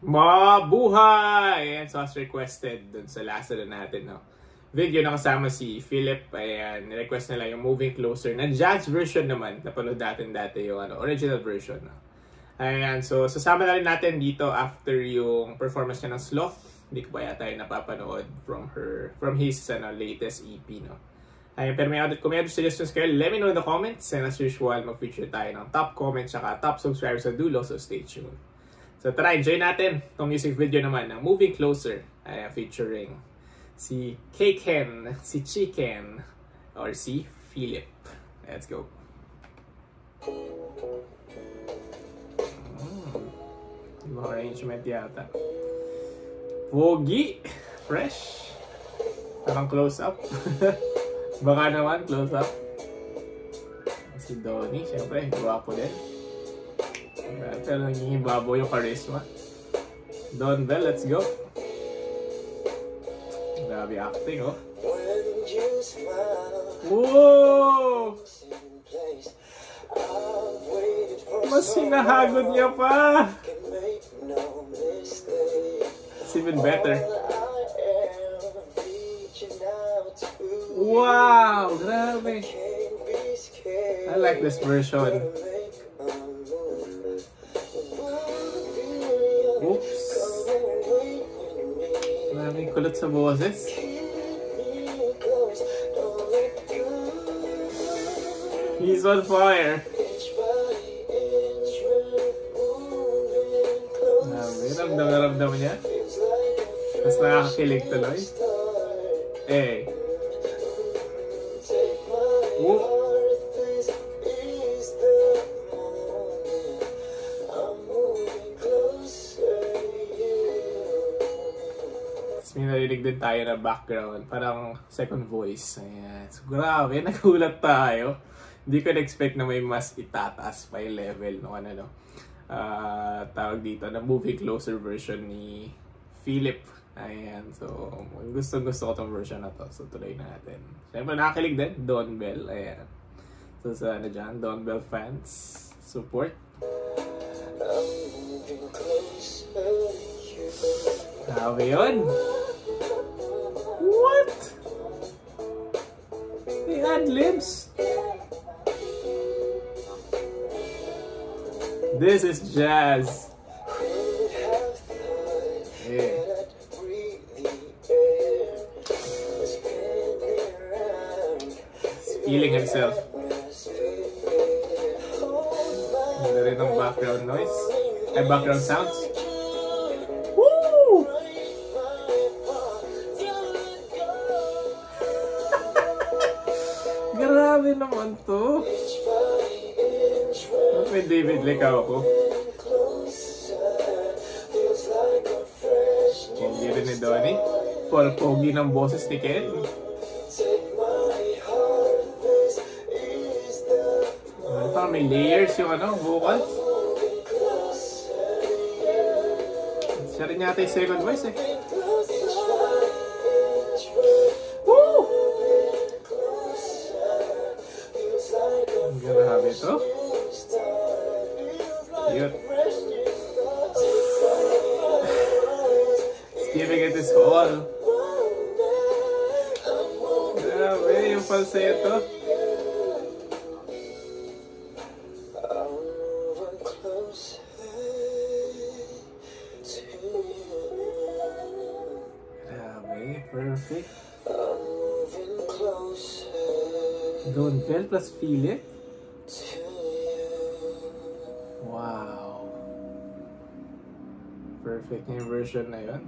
Mabuhay! Ayan, so as requested dun sa last na natin, no? Video na kasama si Philip. Ayan, request nila yung Moving Closer na jazz version naman. Napanood natin dati yung original version, no? Ayan, so sasama na rin natin dito after yung performance niya ng Sloth. Hindi ko pa yata yung napapanood from his latest EP, no? Ayan, pero kung may other suggestions kayo, let me know in the comments. And as usual, mag-feature tayo ng top comments at top subscribers sa dulo, so stay tuned. So tara, enjoy natin itong music video naman ng Moving Closer, featuring si K-Ken, si Chicken, or si Philip. Let's go. Ibang arrangement yata. Pogi! Fresh! Parang close-up. Baka naman, close-up. Si Donnie, syempre, guwapo din. Pero naging baboy yung charisma. Don Bell, let's go. Grabe acting, oh. Whoa! Mas hinahagod niya pa. It's even better. Wow! Grabe. I like this version. Oops. Maraming kulot sa boses. He's on fire. Ramdam niya. Mas nakakakilig tuloy. Eh. Whoop. May narinig din tayo na background, parang second voice. Ayan. So, grabe, nagulat tayo. Hindi ko na-expect na may mas itataas pa yung level no, tawag dito, na Moving Closer version ni Philip. Ayan, so gusto ko tong version na to. So tuloy natin. Siyempre nakakilig din, Don Bell. Ayan. So sa dyan, Don Bell fans, support. Grabe yun. What? They had lips. This is jazz. Yeah. He's feeling himself. Ganda rin ng background noise. Ay, background sounds. Woo! Grabe naman to. May David Licao ako. Pogi rin ni Donnie. Pogi ng boses ni Ken. Parang may layers yung vocals. Siya rin yata yung second voice eh. Woo! Grabe ito. Yun. Giving it his all. Grabe yung falsetto. Grabe, perfect. Don Bell plus Philip. Wow. Perfect yung version na yun.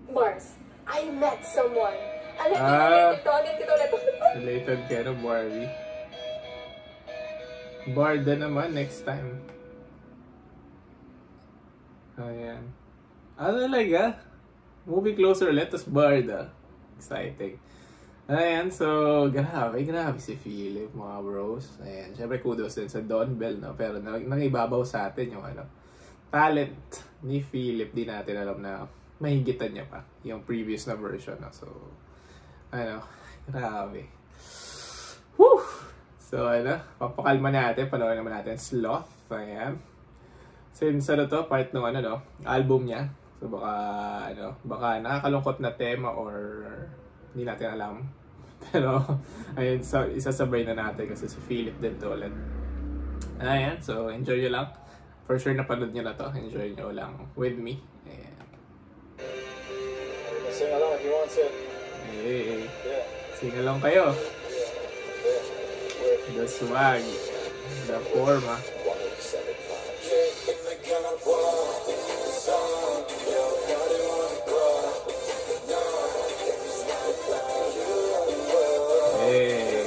Mars, I met someone. Alam ko ulit. Related ka na, Barbie. Barda naman next time. Ayan. Talaga? Moving Closer ulit, tapos Barda. Exciting. Ayan, so grabe si Philip, mga bros. Ayan, syempre kudos din sa Don Bell, no? Pero nangibabaw sa atin yung talent ni Philip. Di natin alam na mahigitan niya pa yung previous na version, no? So grabe. Woo! So papakalma natin, panoorin naman natin Sloth. Ayan. Since to, part ng album niya. So baka baka nakakalungkot na tema or hindi natin alam. Pero ayun, so isasabay na natin kasi si Philip din to ulit. Ayan, so enjoy nyo lang. For sure napanood nyo na to. Enjoy nyo lang with me. Ayan. Sing along if you want to. Hey, Yeah. sing along kayo. Yeah. The swag. The forma. 107.5. Hey.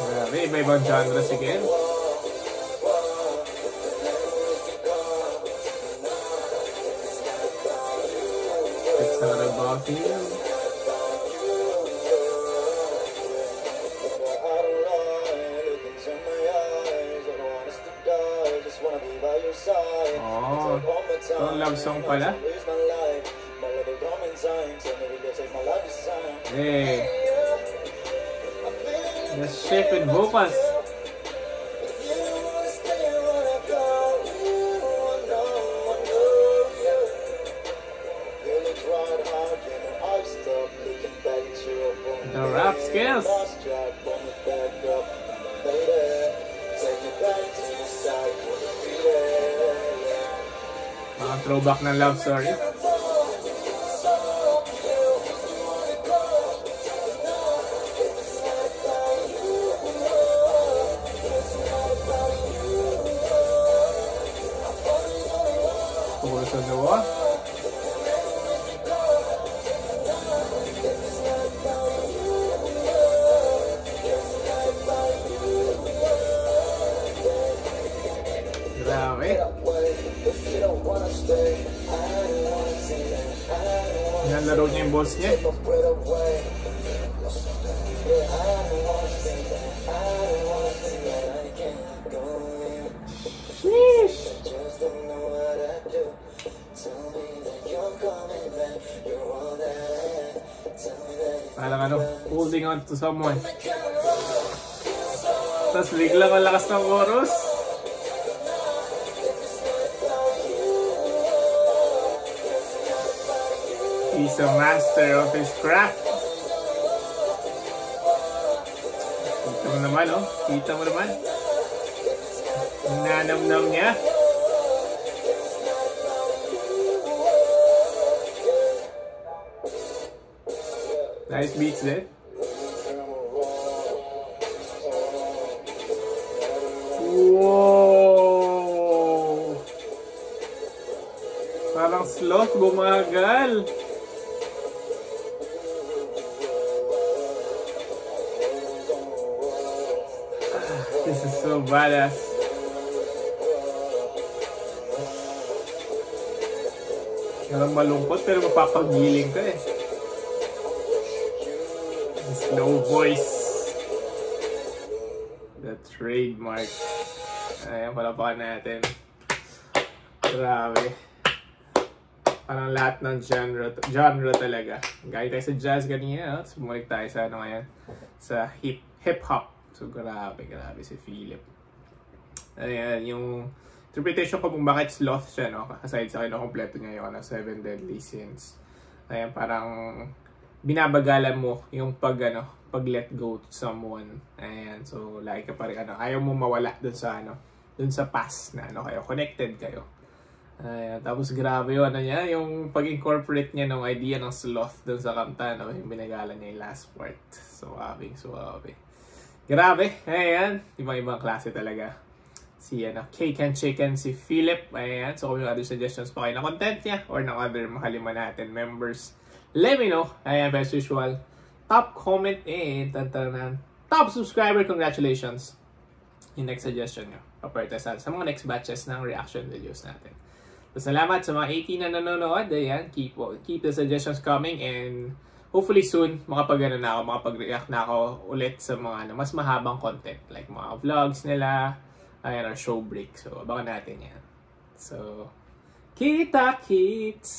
Grabe, iba-ibang genres again. It's not about you. Oh, ito love song pala. Hey. The shift in vocals. The rap skills. Mga throwback ng love story. Tungkol sa nawa. Grabe. Nalaro niya yung boss niya. Sheesh. Parang holding on to someone. Tapos biglang ang lakas ng chorus. He's a master of his craft. Kita mo naman, oh. Kita mo naman. Nanamnam niya. Nice beats din. Wow! Parang sloth bumagal. This is so badass. Parang malungkot pero mapapagiling ka eh. The slow voice. The trademark. Ayan, palapakan natin. Grabe. Parang lahat ng genre talaga. Gaya tayo sa jazz kanina, no? Sumalik tayo sa ano ngayon. Sa hip-hop. So, grabe si Philip. Ayan, yung interpretation ko kung bakit sloth siya, no? Aside sa kinukompleto niya yung 7 Deadly Sins. Ayan, parang binabagalan mo yung pag let go to someone. Ayan, so like ka pa rin, ayaw mo mawala dun sa past na kayo, connected kayo. Ayan, tapos grabe yun, yung pag-incorporate niya ng idea ng sloth dun sa kanta, yung binagalan niya yung last part. Suwabe. Grabe, ayan, ibang klase talaga. Si Cake and Chicken, si Philip, ayan. So kung yung other suggestions pa kayo na content niya or ng other makalima natin members, let me know. Ayan, as usual, top comment and top subscriber, congratulations. Yung next suggestion nyo, paparitasan sa mga next batches ng reaction videos natin. So salamat sa mga 18 na nanonood, ayan, keep the suggestions coming and hopefully soon, makapag-react na ako ulit sa mga mas mahabang content. Like mga vlogs nila, ayan, or show break. So, abangan natin yan. So, kita-kits!